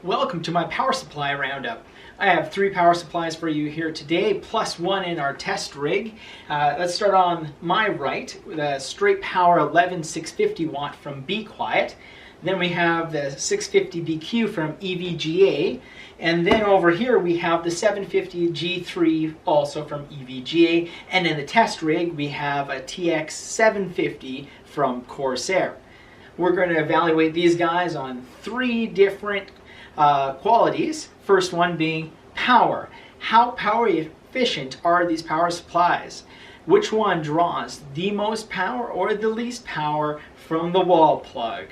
Welcome to my power supply roundup. I have 3 power supplies for you here today, plus 1 in our test rig. Let's start on my right with a straight power 11650 watt from Be Quiet. Then we have the 650 BQ from EVGA. And then over here we have the 750 G3 also from EVGA. And in the test rig we have a TX750 from Corsair. We're going to evaluate these guys on 3 different qualities. First one being power. How power efficient are these power supplies? Which one draws the most power or the least power from the wall plug?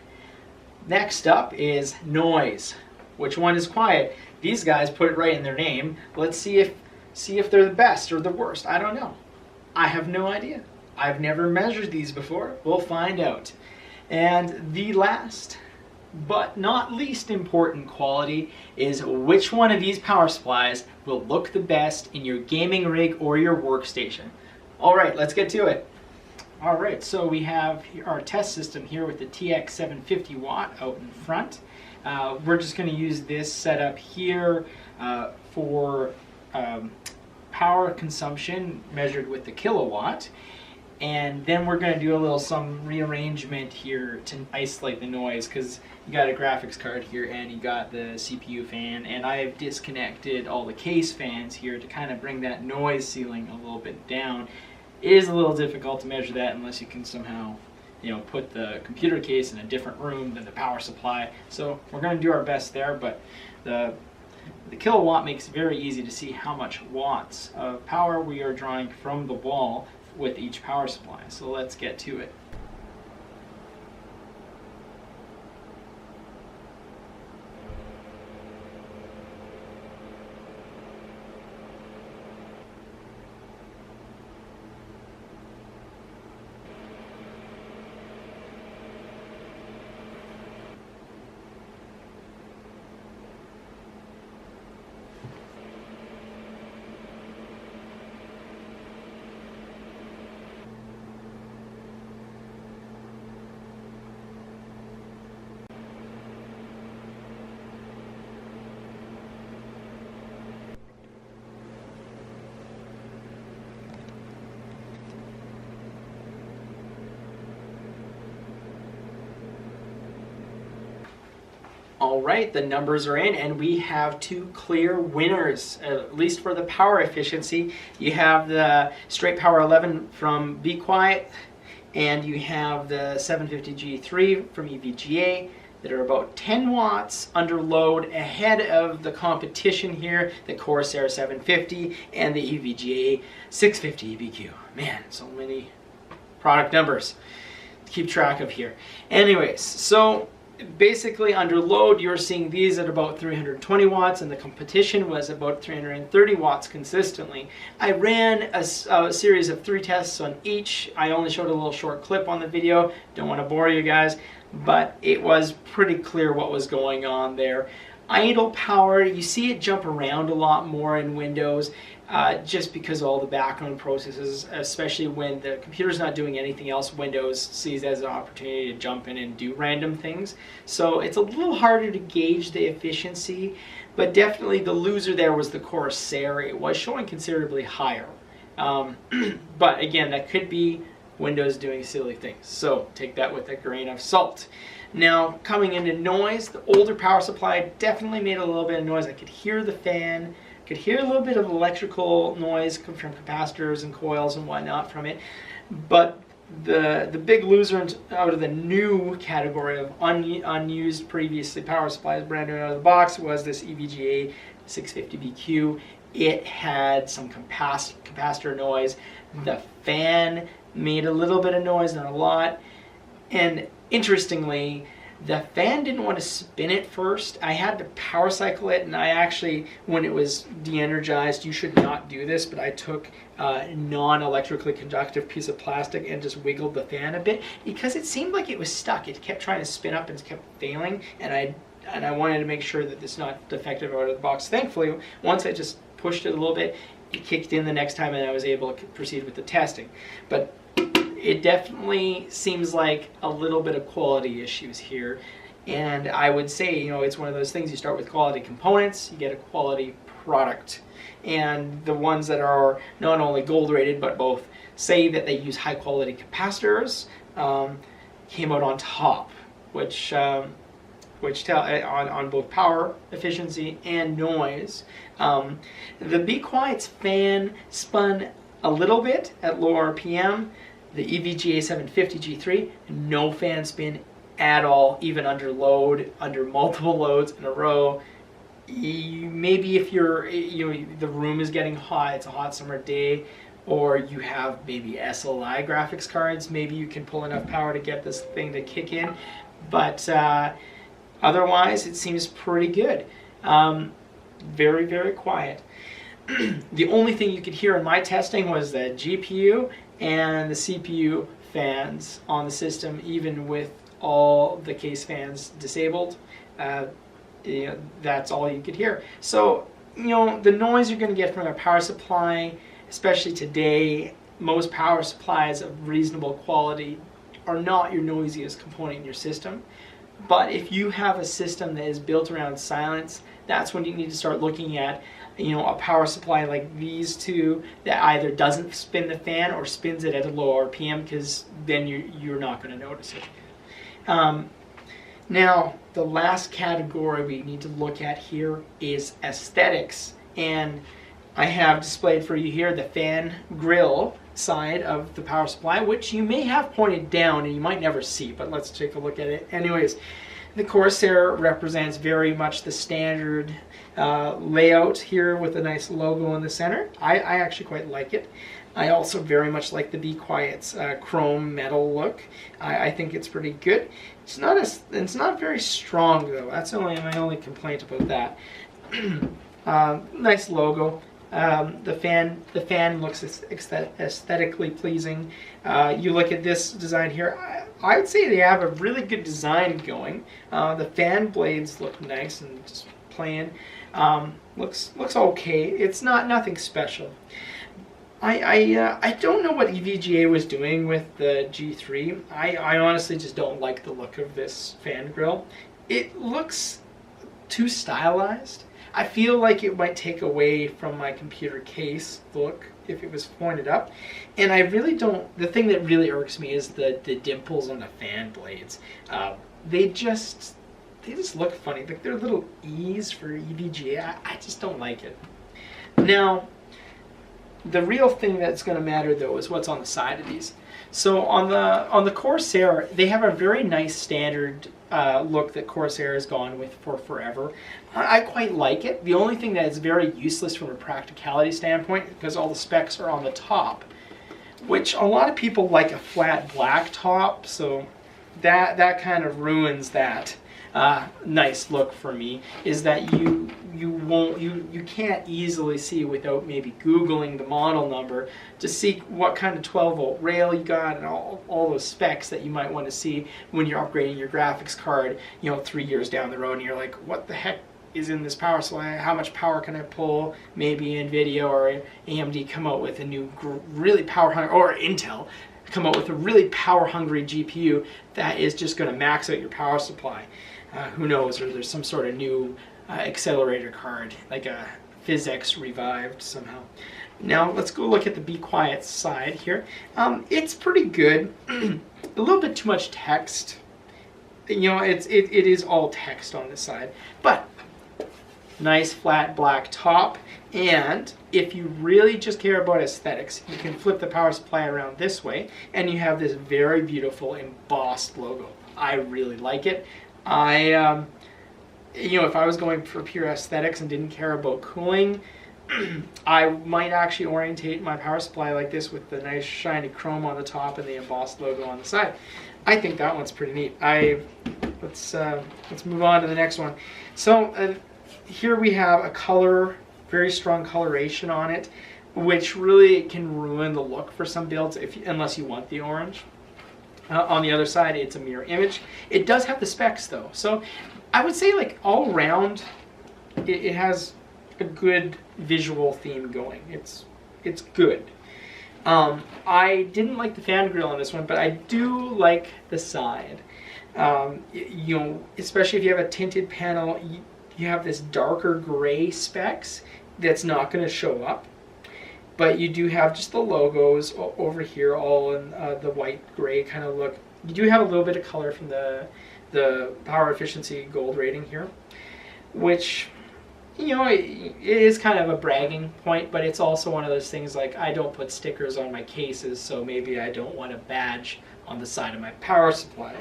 Next up is noise. Which one is quiet? These guys put it right in their name. Let's see if they're the best or the worst. I don't know. I have no idea. I've never measured these before. We'll find out. And the last but not least important quality is which one of these power supplies will look the best in your gaming rig or your workstation. Alright, let's get to it. Alright, so we have our test system here with the TX750 watt out in front. We're just going to use this setup here for power consumption measured with the kilowatt. And then we're going to do some rearrangement here to isolate the noise, because you got a graphics card here and you got the CPU fan, and I have disconnected all the case fans here to kind of bring that noise ceiling a little bit down. It is a little difficult to measure that unless you can somehow, put the computer case in a different room than the power supply. So we're going to do our best there, but the kilowatt makes it very easy to see how much watts of power we are drawing from the wall with each power supply. So let's get to it. Alright, the numbers are in and we have 2 clear winners, at least for the power efficiency. You have the straight power 11 from Be Quiet, and you have the 750 G3 from EVGA that are about 10 watts under load ahead of the competition here, the Corsair 750 and the EVGA 650 BQ. Man, so many product numbers to keep track of here. Anyways, so basically under load you're seeing these at about 320 watts and the competition was about 330 watts consistently. I ran a series of 3 tests on each. I only showed a little short clip on the video, don't want to bore you guys, but it was pretty clear what was going on there. Idle power, you see it jump around a lot more in Windows just because all the background processes, especially when the computer's not doing anything else, Windows sees it as an opportunity to jump in and do random things. So it's a little harder to gauge the efficiency, but definitely the loser there was the Corsair. It was showing considerably higher. But again, that could be Windows doing silly things, so take that with a grain of salt. Now, coming into noise, the older power supply definitely made a little bit of noise. I could hear the fan, could hear a little bit of electrical noise from capacitors and coils and whatnot from it, but the big loser out of the new category of unused previously power supplies, brand new out of the box, was this EVGA 650 BQ. It had some capacitor noise. The fan made a little bit of noise, not a lot. And interestingly, the fan didn't want to spin it first. I had to power cycle it, and I actually, when it was de-energized, you should not do this, but I took a non-electrically conductive piece of plastic and just wiggled the fan a bit because it seemed like it was stuck. It kept trying to spin up and kept failing, and I wanted to make sure that it's not defective out of the box. Thankfully, once I just pushed it a little bit, it kicked in the next time and I was able to proceed with the testing. But it definitely seems like a little bit of quality issues here. And I would say, you know, it's one of those things, you start with quality components, you get a quality product. And the ones that are not only gold rated, but both say that they use high quality capacitors, came out on top, which tell on both power efficiency and noise. The Be Quiet's fan spun a little bit at low RPM. The EVGA 750 G3, no fan spin at all, even under load, under multiple loads in a row. Maybe if you're, the room is getting hot, it's a hot summer day, or you have maybe SLI graphics cards, maybe you can pull enough power to get this thing to kick in. But otherwise, it seems pretty good. Very, very quiet. The only thing you could hear in my testing was the GPU and the CPU fans on the system, even with all the case fans disabled. That's all you could hear. So, the noise you're going to get from a power supply, especially today, most power supplies of reasonable quality are not your noisiest component in your system. But if you have a system that is built around silence, that's when you need to start looking at, a power supply like these two that either doesn't spin the fan or spins it at a low RPM, because then you're not going to notice it. Now, the last category we need to look at here is aesthetics. And I have displayed for you here the fan grill side of the power supply, which you may have pointed down and you might never see, but let's take a look at it. Anyways, the Corsair represents very much the standard layout here with a nice logo in the center. I actually quite like it. I also very much like the Be Quiet's chrome metal look. I think it's pretty good. It's not very strong though. That's my only complaint about that. Nice logo. The fan looks aesthetically pleasing. You look at this design here. I would say they have a really good design going. The fan blades look nice and just plain. Looks okay. It's nothing special. I don't know what EVGA was doing with the G3. I honestly just don't like the look of this fan grill. It looks too stylized. I feel like it might take away from my computer case look if it was pointed up. And I really don't, the thing that really irks me is the dimples on the fan blades. They just look funny. Like they're little E's for EVGA. I just don't like it. Now, the real thing that's going to matter though is what's on the side of these. So on the Corsair, they have a very nice standard look that Corsair has gone with for forever. I quite like it. The only thing that is very useless from a practicality standpoint, because all the specs are on the top, which a lot of people like a flat black top, so that kind of ruins that nice look for me, is that you can't easily see without maybe Googling the model number to see what kind of 12-volt rail you got and all those specs that you might want to see when you're upgrading your graphics card, 3 years down the road, and you're like, what the heck is in this power supply? How much power can I pull? Maybe NVIDIA or AMD come out with a new really power-hungry, or Intel come out with a really power-hungry GPU that is just going to max out your power supply. Who knows, or there's some sort of new accelerator card, like a PhysX revived somehow. Now let's go look at the Be Quiet side here. It's pretty good. A little bit too much text. It is all text on this side, but nice flat black top. And if you really just care about aesthetics, you can flip the power supply around this way, and you have this very beautiful embossed logo. I really like it. If I was going for pure aesthetics and didn't care about cooling, I might actually orientate my power supply like this with the nice shiny chrome on the top and the embossed logo on the side. I think that one's pretty neat. Let's move on to the next one. So here we have a color, very strong coloration on it, which really can ruin the look for some builds unless you want the orange. On the other side, it's a mirror image. It does have the specs though, so I would say like all around, it has a good visual theme going. It's good. I didn't like the fan grill on this one, but I do like the side. You know, especially if you have a tinted panel, you have this darker gray specs that's not going to show up. But you do have just the logos over here, all in the white gray kind of look. You do have a little bit of color from the power efficiency gold rating here, which, you know, it is kind of a bragging point, but it's also one of those things like I don't put stickers on my cases, so maybe I don't want a badge on the side of my power supply.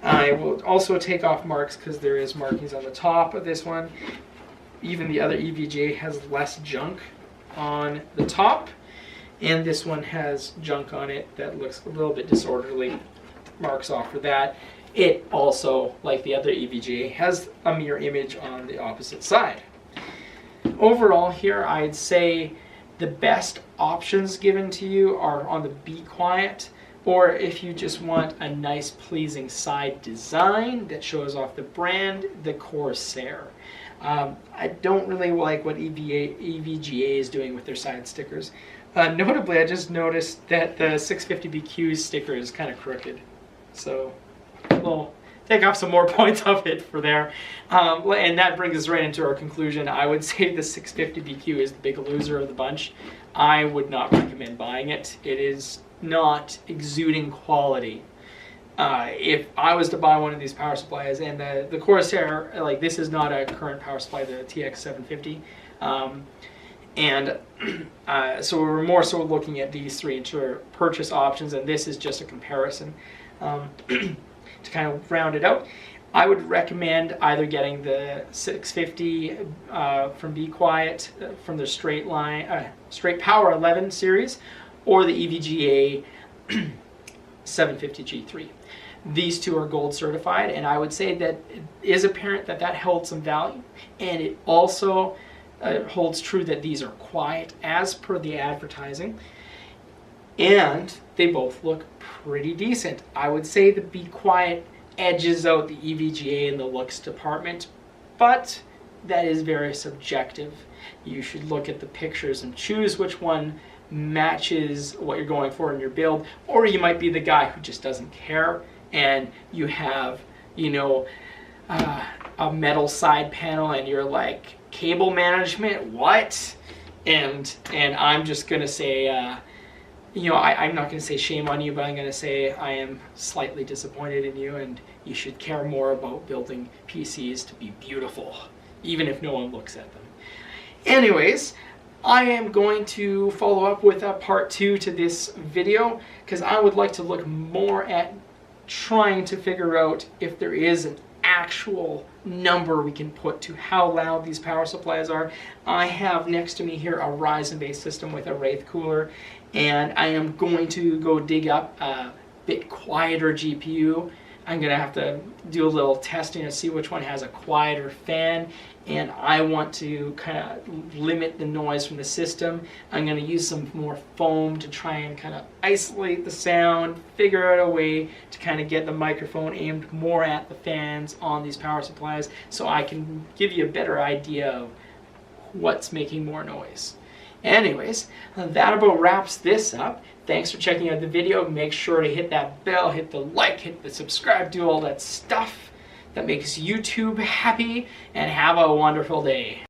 I will also take off marks because there is markings on the top of this one. Even the other EVGA has less junk on the top, and this one has junk on it that looks a little bit disorderly. Marks off for that. It also, like the other EVGA, has a mirror image on the opposite side. Overall here, I'd say the best options given to you are on the Be Quiet, or if you just want a nice pleasing side design that shows off the brand, the Corsair. I don't really like what EVGA is doing with their side stickers. Notably, I just noticed that the 650BQ sticker is kind of crooked. So we'll take off some more points of it for there. And that brings us right into our conclusion. I would say the 650BQ is the big loser of the bunch. I would not recommend buying it. It is not exuding quality. If I was to buy one of these power supplies, and the Corsair, like this is not a current power supply, the TX750, so we're more so looking at these three purchase options, and this is just a comparison. To kind of round it out, I would recommend either getting the 650 from Be Quiet from their straight Power 11 series, or the EVGA 750G3. These two are gold certified, and I would say that it is apparent that that held some value, and it also holds true that these are quiet as per the advertising, and they both look pretty decent. I would say the Be Quiet edges out the EVGA in the looks department, but that is very subjective. You should look at the pictures and choose which one matches what you're going for in your build, or you might be the guy who just doesn't care and you have, you know, a metal side panel and you're like, cable management, what? And I'm just gonna say, you know, I'm not gonna say shame on you, but I'm gonna say I am slightly disappointed in you, and you should care more about building PCs to be beautiful, even if no one looks at them. Anyways, I am going to follow up with a part 2 to this video, because I would like to look more at trying to figure out if there is an actual number we can put to how loud these power supplies are. I have next to me here a Ryzen based system with a Wraith cooler, and I am going to go dig up a bit quieter GPU. I'm going to have to do a little testing to see which one has a quieter fan, and I want to kind of limit the noise from the system. I'm going to use some more foam to try and kind of isolate the sound, figure out a way to kind of get the microphone aimed more at the fans on these power supplies so I can give you a better idea of what's making more noise. Anyways, that about wraps this up. Thanks for checking out the video. Make sure to hit that bell, hit the like, hit the subscribe, do all that stuff that makes YouTube happy, and have a wonderful day.